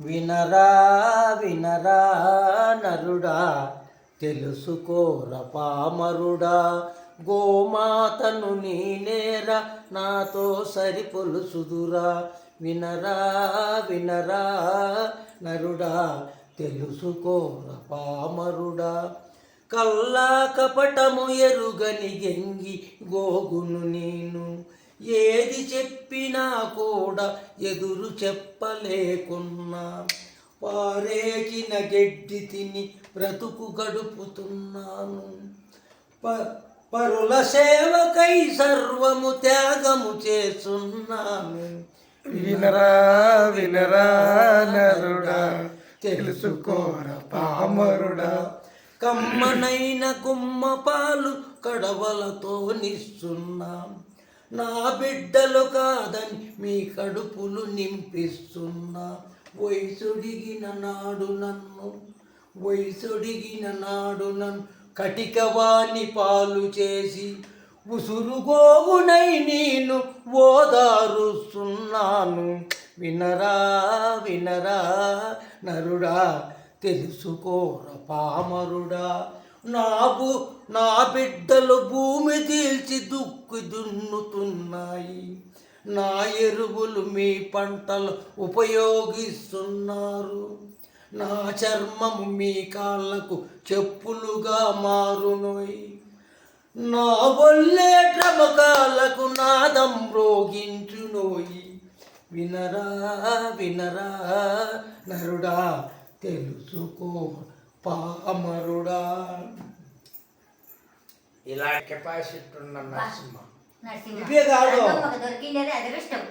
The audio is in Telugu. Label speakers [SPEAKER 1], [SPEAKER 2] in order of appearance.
[SPEAKER 1] వినరా వినరా నరుడా, తెలుసుకోర పామరుడా, గోమాతను నేనేరా నాతో సరిపొలుసుదురా. వినరా వినరా నరుడా, తెలుసుకోర పామరుడా, కల్లా కపటము ఎరుగని గెంగి గోగును నేను, ఏది చెప్పినా కూడా ఎదురు చెప్పలేకున్నా, పారేచిన గడ్డి తిని బ్రతుకు గడుపుతున్నాను. పరుల సేవకై సర్వము త్యాగము చేస్తున్నాను.
[SPEAKER 2] వినరా వినరా నరుడా, తెలుసుకోర పామరుడా,
[SPEAKER 1] కమ్మనైన గుమ్మ పాలు కడవలతో నిస్తున్నాం, నా బిడ్డలు కాదని మీ కడుపులు నింపిస్తున్నా. వయసుడిగిన నాడు నన్ను కటికవాణి పాలు చేసి ఉసురుగోవునై నేను ఓదారుస్తున్నాను. వినరా వినరా నరుడా, తెలుసుకోర పామరుడా, నా బిడ్డలు భూమి తీల్చి దుక్కు దున్నుతున్నాయి, నా ఎరువులు మీ పంటలు ఉపయోగిస్తున్నారు, నా చర్మము మీ కాళ్ళకు చెప్పులుగా మారునోయి, నా ఒళ్ళే డ్రమకాలకు నాదం మ్రోగించునోయి. వినరా వినరా నరుడా, తెలుసుకో పామరుడా.
[SPEAKER 2] ఇలా కెపాసిటీ ఉన్న నరసింహ
[SPEAKER 1] ఇవే కాదు.
[SPEAKER 3] దొరికింది అదృష్టం.